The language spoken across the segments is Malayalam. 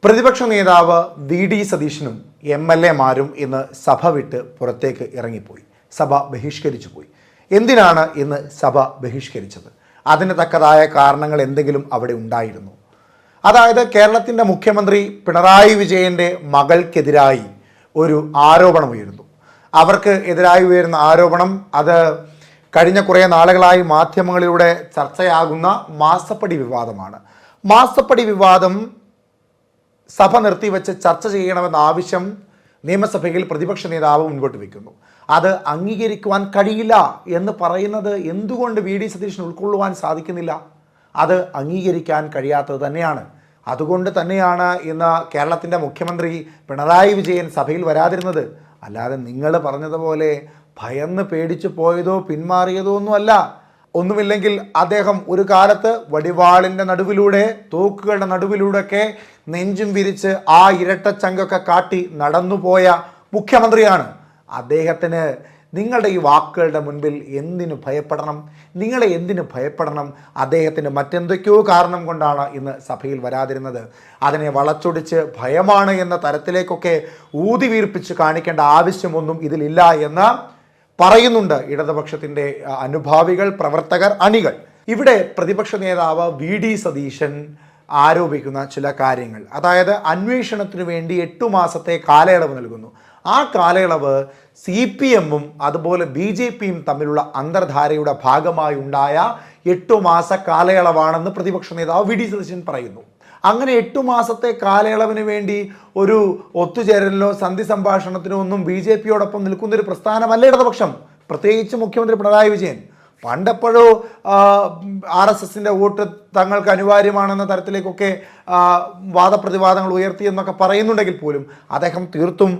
പ്രതിപക്ഷ നേതാവ് വി.ഡി. സതീശനും എം.എൽ.എമാരും ഇന്ന് സഭ വിട്ട് പുറത്തേക്ക് ഇറങ്ങിപ്പോയി. സഭ ബഹിഷ്കരിച്ചു പോയി. എന്തിനാണ് ഇന്ന് സഭ ബഹിഷ്കരിച്ചത്? അതിന് തക്കതായ കാരണങ്ങൾ എന്തെങ്കിലും അവിടെ ഉണ്ടായിരുന്നു? അതായത് കേരളത്തിൻ്റെ മുഖ്യമന്ത്രി പിണറായി വിജയൻ്റെ മകൾക്കെതിരായി ഒരു ആരോപണമുയരുന്നു. അവർക്ക് എതിരായി ഉയരുന്ന ആരോപണം അത് കഴിഞ്ഞ കുറേ നാളുകളായി മാധ്യമങ്ങളിലൂടെ ചർച്ചയാകുന്ന മാസപ്പടി വിവാദമാണ്. മാസപ്പടി വിവാദം സഭ നിർത്തിവെച്ച് ചർച്ച ചെയ്യണമെന്ന ആവശ്യം നിയമസഭയിൽ പ്രതിപക്ഷ നേതാവ് മുൻപോട്ട് വയ്ക്കുന്നു. അത് അംഗീകരിക്കുവാൻ കഴിയില്ല എന്ന് പറയുന്നത് എന്തുകൊണ്ട് വി.ഡി. സതീശന് ഉൾക്കൊള്ളുവാൻ സാധിക്കുന്നില്ല? അത് അംഗീകരിക്കാൻ കഴിയാത്തത് തന്നെയാണ്. അതുകൊണ്ട് തന്നെയാണ് ഇന്ന് കേരളത്തിൻ്റെ മുഖ്യമന്ത്രി പിണറായി വിജയൻ സഭയിൽ വരാതിരുന്നത്. അല്ലാതെ നിങ്ങൾ പറഞ്ഞതുപോലെ ഭയന്ന് പേടിച്ചു പോയതോ പിന്മാറിയതോ ഒന്നുമല്ല. ഒന്നുമില്ലെങ്കിൽ അദ്ദേഹം ഒരു കാലത്ത് വടിവാളിൻ്റെ നടുവിലൂടെ തോക്കുകളുടെ നടുവിലൂടെയൊക്കെ നെഞ്ചും വിരിച്ച് ആ ഇരട്ടച്ചങ്കൊക്കെ കാട്ടി നടന്നുപോയ മുഖ്യമന്ത്രിയാണ്. അദ്ദേഹത്തിന് നിങ്ങളുടെ ഈ വാക്കുകളുടെ മുൻപിൽ എന്തിനു ഭയപ്പെടണം? നിങ്ങളെ എന്തിനു ഭയപ്പെടണം? അദ്ദേഹത്തിന് മറ്റെന്തൊക്കെയോ കാരണം കൊണ്ടാണ് ഇന്ന് സഭയിൽ വരാതിരുന്നത്. അതിനെ വളച്ചൊടിച്ച് ഭയമാണ് എന്ന തരത്തിലേക്കൊക്കെ ഊതി വീർപ്പിച്ച് കാണിക്കേണ്ട ആവശ്യമൊന്നും ഇതിലില്ല എന്ന് പറയുന്നുണ്ട് ഇടതുപക്ഷത്തിൻ്റെ അനുഭാവികൾ, പ്രവർത്തകർ, അണികൾ. ഇവിടെ പ്രതിപക്ഷ നേതാവ് വി.ഡി. സതീശൻ ആരോപിക്കുന്ന ചില കാര്യങ്ങൾ, അതായത് അന്വേഷണത്തിനു വേണ്ടി 8 മാസത്തെ കാലയളവ് നൽകുന്നു. ആ കാലയളവ് CPM-ഉം അതുപോലെ BJP-യും തമ്മിലുള്ള അന്തർധാരയുടെ ഭാഗമായി ഉണ്ടായ 8 മാസ കാലയളവാണെന്ന് പ്രതിപക്ഷ നേതാവ് വി.ഡി. സതീശൻ പറയുന്നു. അങ്ങനെ 8 മാസത്തെ കാലയളവിന് വേണ്ടി ഒരു ഒത്തുചേരലിനോ സന്ധി സംഭാഷണത്തിനോ ഒന്നും BJP-യോടൊപ്പം നിൽക്കുന്നൊരു പ്രസ്ഥാനമല്ല ഇടതുപക്ഷം, പ്രത്യേകിച്ച് മുഖ്യമന്ത്രി പിണറായി വിജയൻ. പണ്ടെപ്പോഴോ RSSൻ്റെ വോട്ട് തങ്ങൾക്ക് അനിവാര്യമാണെന്ന തരത്തിലേക്കൊക്കെ വാദപ്രതിവാദങ്ങൾ ഉയർത്തിയെന്നൊക്കെ പറയുന്നുണ്ടെങ്കിൽ പോലും അദ്ദേഹം തീർത്തും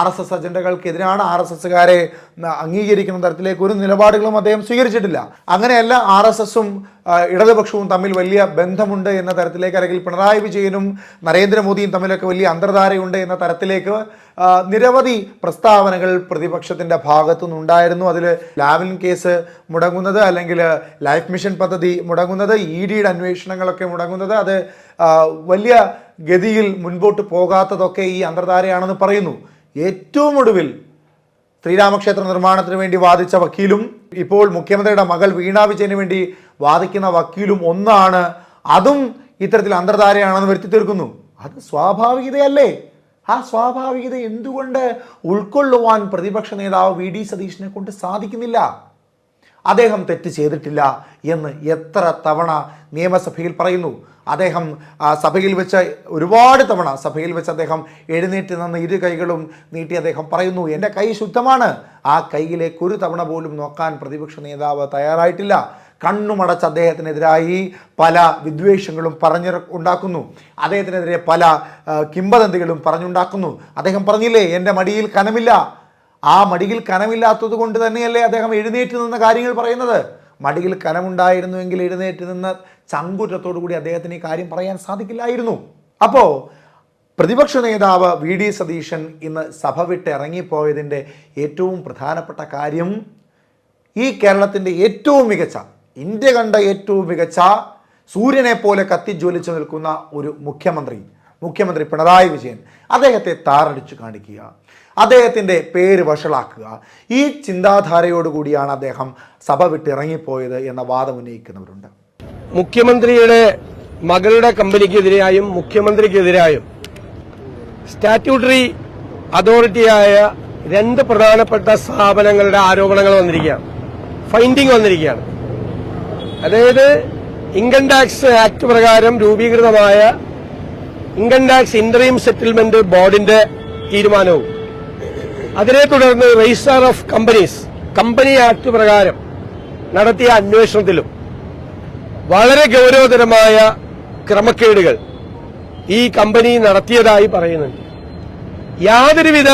RSS അജണ്ടകൾക്കെതിരാണ്. RSSകാരെ അംഗീകരിക്കുന്ന തരത്തിലേക്ക് ഒരു നിലപാടുകളും അദ്ദേഹം സ്വീകരിച്ചിട്ടില്ല. അങ്ങനെയല്ല RSSും ഇടതുപക്ഷവും തമ്മിൽ വലിയ ബന്ധമുണ്ട് എന്ന തരത്തിലേക്ക്, അല്ലെങ്കിൽ പിണറായി വിജയനും നരേന്ദ്രമോദിയും തമ്മിലൊക്കെ വലിയ അന്തർധാരയുണ്ട് എന്ന തരത്തിലേക്ക് നിരവധി പ്രസ്താവനകൾ പ്രതിപക്ഷത്തിൻ്റെ ഭാഗത്തുനിന്നുണ്ടായിരുന്നു. അതിൽ ലാവ്ലിൻ കേസ് മുടങ്ങുന്നത്, അല്ലെങ്കിൽ ലൈഫ് മിഷൻ പദ്ധതി മുടങ്ങുന്നത്, EDയുടെ അന്വേഷണങ്ങളൊക്കെ മുടങ്ങുന്നത്, അത് വലിയ ഗതിയിൽ മുൻപോട്ട് പോകാത്തതൊക്കെ ഈ അന്തർധാരയാണെന്ന് പറയുന്നു. ഏറ്റവും ഒടുവിൽ ശ്രീരാമക്ഷേത്ര നിർമ്മാണത്തിന് വേണ്ടി വാദിച്ച വക്കീലും ഇപ്പോൾ മുഖ്യമന്ത്രിയുടെ മകൾ വീണ വിജയന് വേണ്ടി വാദിക്കുന്ന വക്കീലും ഒന്നാണ്. അതും ഇത്തരത്തിൽ അന്തർധാരയാണെന്ന് വരുത്തി തീർക്കുന്നു. അത് സ്വാഭാവികതയല്ലേ? ആ സ്വാഭാവികത എന്തുകൊണ്ട് ഉൾക്കൊള്ളുവാൻ പ്രതിപക്ഷ നേതാവ് വി.ഡി. സതീശനെ കൊണ്ട് സാധിക്കുന്നില്ല? അദ്ദേഹം തെറ്റ് ചെയ്തിട്ടില്ല എന്ന് എത്ര തവണ നിയമസഭയിൽ പറയുന്നു. അദ്ദേഹം സഭയിൽ വെച്ച് ഒരുപാട് തവണ സഭയിൽ വെച്ച് അദ്ദേഹം എഴുന്നേറ്റ് നിന്ന് ഇരു കൈകളും നീട്ടി അദ്ദേഹം പറയുന്നു, എൻ്റെ കൈ ശുദ്ധമാണ്. ആ കൈയിലേക്ക് ഒരു തവണ പോലും നോക്കാൻ പ്രതിപക്ഷ നേതാവ് തയ്യാറായിട്ടില്ല. കണ്ണുമടച്ച് അദ്ദേഹത്തിനെതിരായി പല വിദ്വേഷങ്ങളും ഉണ്ടാക്കുന്നു. അദ്ദേഹത്തിനെതിരെ പല കിംവദന്തികളും പറഞ്ഞുണ്ടാക്കുന്നു. അദ്ദേഹം പറഞ്ഞില്ലേ, എൻ്റെ മടിയിൽ കനമില്ല. ആ മടിയിൽ കനമില്ലാത്തത് കൊണ്ട് തന്നെയല്ലേ അദ്ദേഹം എഴുന്നേറ്റ് നിന്ന കാര്യങ്ങൾ പറയുന്നത്. മടിയിൽ കനമുണ്ടായിരുന്നുവെങ്കിൽ എഴുന്നേറ്റ് നിന്ന് ചങ്കുറ്റത്തോടു കൂടി അദ്ദേഹത്തിന് ഈ കാര്യം പറയാൻ സാധിക്കില്ലായിരുന്നു. അപ്പോൾ പ്രതിപക്ഷ നേതാവ് വി.ഡി. സതീശൻ ഇന്ന് സഭ വിട്ട് ഇറങ്ങിപ്പോയതിൻ്റെ ഏറ്റവും പ്രധാനപ്പെട്ട കാര്യം, ഈ കേരളത്തിൻ്റെ ഏറ്റവും മികച്ച, ഇന്ത്യ കണ്ട ഏറ്റവും മികച്ച സൂര്യനെ പോലെ കത്തിജ്വലിച്ചു നിൽക്കുന്ന ഒരു മുഖ്യമന്ത്രി പിണറായി വിജയൻ, അദ്ദേഹത്തെ താറടിച്ചു കാണിക്കുക, അദ്ദേഹത്തിൻ്റെ പേര് വഷളാക്കുക, ഈ ചിന്താധാരയോടുകൂടിയാണ് അദ്ദേഹം സഭ വിട്ട് ഇറങ്ങിപ്പോയത് എന്ന വാദം ഉന്നയിക്കുന്നവരുണ്ട്. മുഖ്യമന്ത്രിയുടെ മകളുടെ കമ്പനിക്കെതിരായും മുഖ്യമന്ത്രിക്കെതിരായും സ്റ്റാറ്റ്യൂട്ടറി അതോറിറ്റിയായ 2 പ്രധാനപ്പെട്ട സ്ഥാപനങ്ങളുടെ ആരോപണങ്ങൾ വന്നിരിക്കുകയാണ്, ഫൈൻഡിങ് വന്നിരിക്കുകയാണ്. അതായത് ഇൻകം ടാക്സ് ആക്ട് പ്രകാരം രൂപീകൃതമായ ഇൻകം ടാക്സ് ഇന്ററീം സെറ്റിൽമെന്റ് ബോർഡിന്റെ തീരുമാനവും അതിനെ തുടർന്ന് രജിസ്ട്രാർ ഓഫ് കമ്പനി ആക്ട് പ്രകാരം നടത്തിയ അന്വേഷണത്തിലും വളരെ ഗൌരവതരമായ ക്രമക്കേടുകൾ ഈ കമ്പനി നടത്തിയതായി പറയുന്നുണ്ട്. യാതൊരുവിധ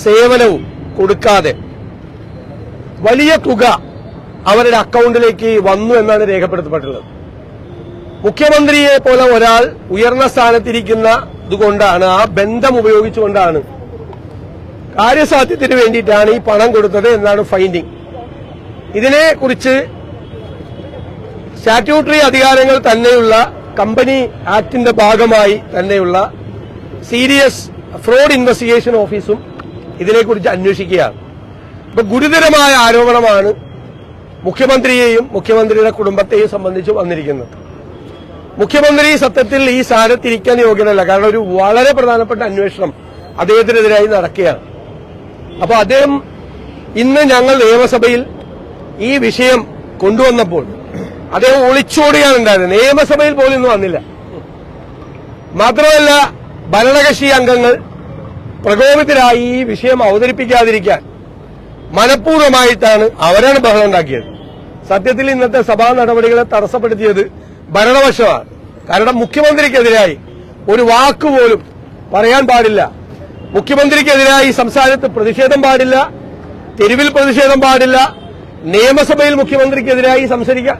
സേവനവും കൊടുക്കാതെ വലിയ തുക അവരുടെ അക്കൗണ്ടിലേക്ക് വന്നു എന്നാണ് രേഖപ്പെടുത്തപ്പെട്ടുള്ളത്. മുഖ്യമന്ത്രിയെ പോലെ ഒരാൾ ഉയർന്ന സ്ഥാനത്തിരിക്കുന്നതുകൊണ്ടാണ്, ആ ബന്ധം ഉപയോഗിച്ചുകൊണ്ടാണ്, കാര്യസാധ്യത്തിന് വേണ്ടിയിട്ടാണ് ഈ പണം കൊടുത്തത് എന്നാണ് ഫൈൻഡിങ്. ഇതിനെക്കുറിച്ച് സ്റ്റാറ്റ്യൂട്ടറി അധികാരങ്ങൾ തന്നെയുള്ള കമ്പനി ആക്ടിന്റെ ഭാഗമായി തന്നെയുള്ള സീരിയസ് ഫ്രോഡ് ഇൻവെസ്റ്റിഗേഷൻ ഓഫീസും ഇതിനെക്കുറിച്ച് അന്വേഷിക്കുകയാണ്. ഇപ്പൊ ഗുരുതരമായ ആരോപണമാണ് മുഖ്യമന്ത്രിയെയും മുഖ്യമന്ത്രിയുടെ കുടുംബത്തെയും സംബന്ധിച്ച് വന്നിരിക്കുന്നത്. മുഖ്യമന്ത്രി സത്യത്തിൽ ഈ സ്ഥാനത്തിരിക്കാൻ യോഗ്യനല്ല. കാരണം ഒരു വളരെ പ്രധാനപ്പെട്ട അന്വേഷണം അദ്ദേഹത്തിനെതിരായി നടക്കുകയാണ്. അപ്പൊ അദ്ദേഹം ഇന്ന് ഞങ്ങൾ നിയമസഭയിൽ ഈ വിഷയം കൊണ്ടുവന്നപ്പോൾ അദ്ദേഹം ഒളിച്ചോടുകയാണ് ഉണ്ടായത്. നിയമസഭയിൽ പോലും ഇന്ന് വന്നില്ല. മാത്രമല്ല ഭരണകക്ഷി അംഗങ്ങൾ പ്രകോപിതരായി ഈ വിഷയം അവതരിപ്പിക്കാതിരിക്കാൻ മനഃപൂർവ്വമായിട്ടാണ് അവരാണ് ബഹളം ഉണ്ടാക്കിയത്. സത്യത്തിൽ ഇന്നത്തെ സഭാ നടപടികളെ തടസ്സപ്പെടുത്തിയത് ഭരണപക്ഷമാണ്. കാരണം മുഖ്യമന്ത്രിക്കെതിരായി ഒരു വാക്കുപോലും പറയാൻ പാടില്ല. മുഖ്യമന്ത്രിക്കെതിരായി സംസ്ഥാനത്ത് പ്രതിഷേധം പാടില്ല, തെരുവിൽ പ്രതിഷേധം പാടില്ല, നിയമസഭയിൽ മുഖ്യമന്ത്രിക്കെതിരായി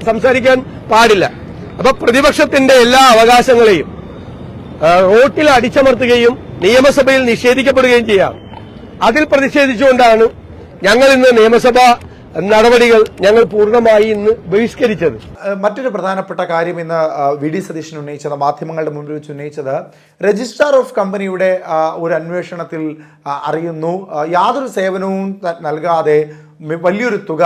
സംസാരിക്കാൻ പാടില്ല. അപ്പൊ പ്രതിപക്ഷത്തിന്റെ എല്ലാ അവകാശങ്ങളെയും റോട്ടിൽ അടിച്ചമർത്തുകയും നിയമസഭയിൽ നിഷേധിക്കപ്പെടുകയും ചെയ്യാം. അതിൽ പ്രതിഷേധിച്ചുകൊണ്ടാണ് ഞങ്ങൾ ഇന്ന് നിയമസഭാ നടപടികൾ ഞങ്ങൾ പൂർണ്ണമായി ഇന്ന് ബഹിഷ്കരിച്ചത്. മറ്റൊരു പ്രധാനപ്പെട്ട കാര്യം ഇന്ന് വി.ഡി. സതീശൻ ഉന്നയിച്ചത്, മാധ്യമങ്ങളുടെ മുമ്പിൽ വെച്ച് ഉന്നയിച്ചത്, രജിസ്ട്രാർ ഓഫ് കമ്പനിയുടെ ഒരു അന്വേഷണത്തിൽ അറിയുന്നു യാതൊരു സേവനവും നൽകാതെ വലിയൊരു തുക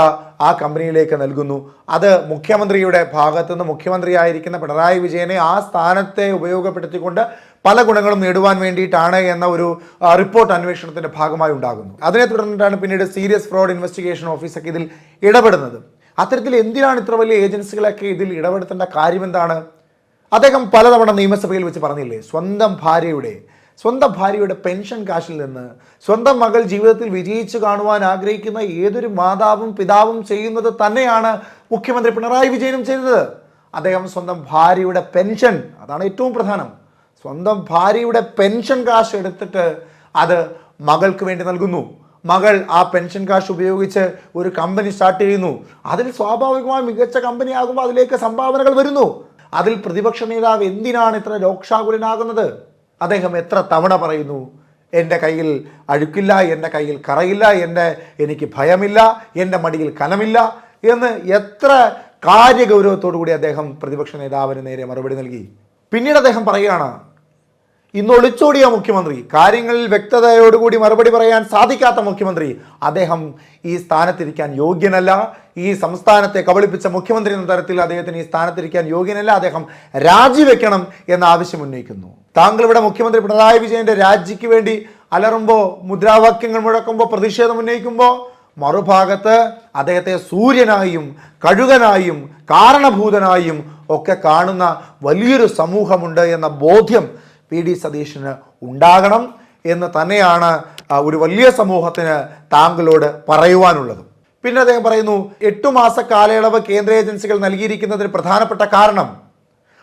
ആ കമ്പനിയിലേക്ക് നൽകുന്നു. അത് മുഖ്യമന്ത്രിയുടെ ഭാഗത്തുനിന്ന് മുഖ്യമന്ത്രിയായിരിക്കുന്ന പിണറായി വിജയനെ ആ സ്ഥാനത്തെ ഉപയോഗപ്പെടുത്തിക്കൊണ്ട് പല ഗുണങ്ങളും നേടുവാൻ വേണ്ടിയിട്ടാണ് എന്ന ഒരു റിപ്പോർട്ട് അന്വേഷണത്തിന്റെ ഭാഗമായി ഉണ്ടാകുന്നു. അതിനെ തുടർന്നിട്ടാണ് പിന്നീട് സീരിയസ് ഫ്രോഡ് ഇൻവെസ്റ്റിഗേഷൻ ഓഫീസൊക്കെ ഇതിൽ ഇടപെടുന്നത്. അത്തരത്തിൽ എന്തിനാണ് ഇത്ര വലിയ ഏജൻസികളൊക്കെ ഇതിൽ ഇടപെടുത്തേണ്ട കാര്യമെന്താണ്? അദ്ദേഹം പലതവണ നിയമസഭയിൽ വെച്ച് പറഞ്ഞില്ലേ, സ്വന്തം ഭാര്യയുടെ പെൻഷൻ കാശിൽ നിന്ന് സ്വന്തം മകൾ ജീവിതത്തിൽ വിജയിച്ചു കാണുവാൻ ആഗ്രഹിക്കുന്ന ഏതൊരു മാതാവും പിതാവും ചെയ്യുന്നത് തന്നെയാണ് മുഖ്യമന്ത്രി പിണറായി വിജയനും ചെയ്തത്. അദ്ദേഹം സ്വന്തം ഭാര്യയുടെ പെൻഷൻ, അതാണ് ഏറ്റവും പ്രധാനം, സ്വന്തം ഭാര്യയുടെ പെൻഷൻ കാശ് എടുത്തിട്ട് അത് മകൾക്ക് വേണ്ടി നൽകുന്നു. മകൾ ആ പെൻഷൻ കാശ് ഉപയോഗിച്ച് ഒരു കമ്പനി സ്റ്റാർട്ട് ചെയ്യുന്നു. അതിൽ സ്വാഭാവികമായി മികച്ച കമ്പനി ആകുമ്പോൾ അതിലേക്ക് സംഭാവനകൾ വരുന്നു. അതിൽ പ്രതിപക്ഷ നേതാവ് എന്തിനാണ് ഇത്ര രോക്ഷാകുലനാകുന്നത്? അദ്ദേഹം എത്ര തവണ പറയുന്നു, എൻ്റെ കയ്യിൽ അഴുക്കില്ല, എൻ്റെ കയ്യിൽ കറയില്ല, എനിക്ക് ഭയമില്ല, എൻ്റെ മടിയിൽ കനമില്ല എന്ന് എത്ര കാര്യഗൗരവത്തോടു കൂടി അദ്ദേഹം പ്രതിപക്ഷ നേതാവിന് നേരെ മറുപടി നൽകി. പിന്നീട് അദ്ദേഹം പറയുകയാണ്, ഇന്ന് ഒളിച്ചോടിയ മുഖ്യമന്ത്രി, കാര്യങ്ങളിൽ വ്യക്തതയോടുകൂടി മറുപടി പറയാൻ സാധിക്കാത്ത മുഖ്യമന്ത്രി, അദ്ദേഹം ഈ സ്ഥാനത്തിരിക്കാൻ യോഗ്യനല്ല, ഈ സംസ്ഥാനത്തെ കബളിപ്പിച്ച മുഖ്യമന്ത്രി എന്ന തരത്തിൽ അദ്ദേഹത്തിന് ഈ സ്ഥാനത്തിരിക്കാൻ യോഗ്യനല്ല, അദ്ദേഹം രാജിവെക്കണം എന്ന ആവശ്യം ഉന്നയിക്കുന്നു. താങ്കൾ ഇവിടെ മുഖ്യമന്ത്രി പിണറായി വിജയന്റെ രാജിക്ക് വേണ്ടി അലറുമ്പോൾ, മുദ്രാവാക്യങ്ങൾ മുഴക്കുമ്പോൾ, പ്രതിഷേധം ഉന്നയിക്കുമ്പോൾ, മറുഭാഗത്ത് അദ്ദേഹത്തെ സൂര്യനായും കഴുകനായും കാരണഭൂതനായും ഒക്കെ കാണുന്ന വലിയൊരു സമൂഹമുണ്ട് എന്ന ബോധ്യം വി.ഡി. സതീശന് ഉണ്ടാകണം എന്ന് തന്നെയാണ് ഒരു വലിയ സമൂഹത്തിന് താങ്കളോട് പറയുവാനുള്ളത്. പിന്നെ അദ്ദേഹം പറയുന്നു, 8 മാസ കാലയളവ് കേന്ദ്ര ഏജൻസികൾ നൽകിയിരിക്കുന്നതിന് പ്രധാനപ്പെട്ട കാരണം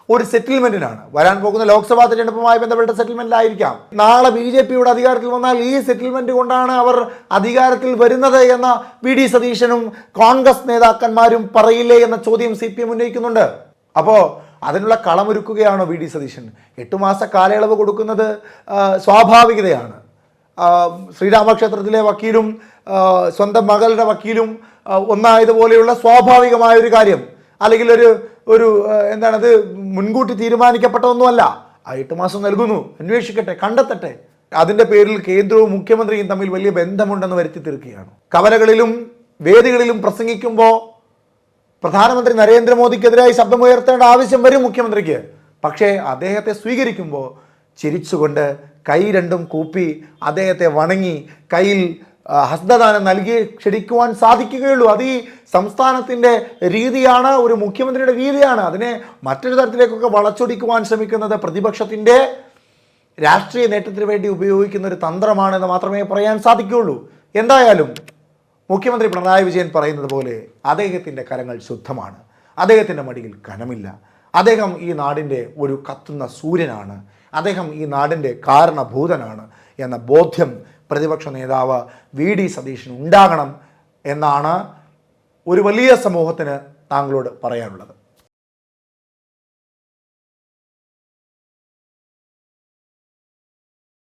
ഒരു സെറ്റിൽമെന്റിനാണ്. വരാൻ പോകുന്ന ലോക്സഭാ തെരഞ്ഞെടുപ്പുമായി ബന്ധപ്പെട്ട സെറ്റിൽമെന്റിലായിരിക്കാം. നാളെ BJP-യുടെ അധികാരത്തിൽ വന്നാൽ ഈ സെറ്റിൽമെന്റ് കൊണ്ടാണ് അവർ അധികാരത്തിൽ വരുന്നത് എന്ന വി.ഡി. സതീശനും കോൺഗ്രസ് നേതാക്കന്മാരും പറയില്ലേ എന്ന ചോദ്യം CPM ഉന്നയിക്കുന്നുണ്ട്. അപ്പോൾ അതിനുള്ള കളമൊരുക്കുകയാണോ വി.ഡി. സതീശൻ? 8 മാസ കാലയളവ് കൊടുക്കുന്നത് സ്വാഭാവികതയാണ്. ശ്രീരാമക്ഷേത്രത്തിലെ വക്കീലും സ്വന്തം മകളുടെ വക്കീലും ഒന്നായതുപോലെയുള്ള സ്വാഭാവികമായൊരു കാര്യം, അല്ലെങ്കിൽ ഒരു എന്താണത് മുൻകൂട്ടി തീരുമാനിക്കപ്പെട്ട ഒന്നുമല്ല. ആ 8 മാസം നൽകുന്നു, അന്വേഷിക്കട്ടെ, കണ്ടെത്തട്ടെ. അതിൻ്റെ പേരിൽ കേന്ദ്രവും മുഖ്യമന്ത്രിയും തമ്മിൽ വലിയ ബന്ധമുണ്ടെന്ന് വരുത്തി തീർക്കുകയാണ്. കവലകളിലും വേദികളിലും പ്രസംഗിക്കുമ്പോൾ പ്രധാനമന്ത്രി നരേന്ദ്രമോദിക്കെതിരായി ശബ്ദമുയർത്തേണ്ട ആവശ്യം വരും മുഖ്യമന്ത്രിക്ക്. പക്ഷേ അദ്ദേഹത്തെ സ്വീകരിക്കുമ്പോൾ ചിരിച്ചുകൊണ്ട് കൈ രണ്ടും കൂപ്പി അദ്ദേഹത്തെ വണങ്ങി കയ്യിൽ ഹസ്തദാനം നൽകി ക്ഷണിക്കുവാൻ സാധിക്കുകയുള്ളൂ. അത് ഈ സംസ്ഥാനത്തിൻ്റെ രീതിയാണ്, ഒരു മുഖ്യമന്ത്രിയുടെ രീതിയാണ്. അതിനെ മറ്റൊരു തരത്തിലേക്കൊക്കെ വളച്ചൊടിക്കുവാൻ ശ്രമിക്കുന്നത് പ്രതിപക്ഷത്തിൻ്റെ രാഷ്ട്രീയ നേട്ടത്തിന് വേണ്ടി ഉപയോഗിക്കുന്ന ഒരു തന്ത്രമാണെന്ന് മാത്രമേ പറയാൻ സാധിക്കുകയുള്ളൂ. എന്തായാലും മുഖ്യമന്ത്രി പിണറായി വിജയൻ പറയുന്നത് പോലെ അദ്ദേഹത്തിൻ്റെ കരങ്ങൾ ശുദ്ധമാണ്, അദ്ദേഹത്തിൻ്റെ മടിയിൽ കനമില്ല, അദ്ദേഹം ഈ നാടിൻ്റെ ഒരു കത്തുന്ന സൂര്യനാണ്, അദ്ദേഹം ഈ നാടിൻ്റെ കാരണഭൂതനാണ് എന്ന ബോധ്യം പ്രതിപക്ഷ നേതാവ് വി.ഡി. സതീശന് ഉണ്ടാകണം എന്നാണ് ഒരു വലിയ സമൂഹത്തിന് താങ്കളോട് പറയാനുള്ളത്.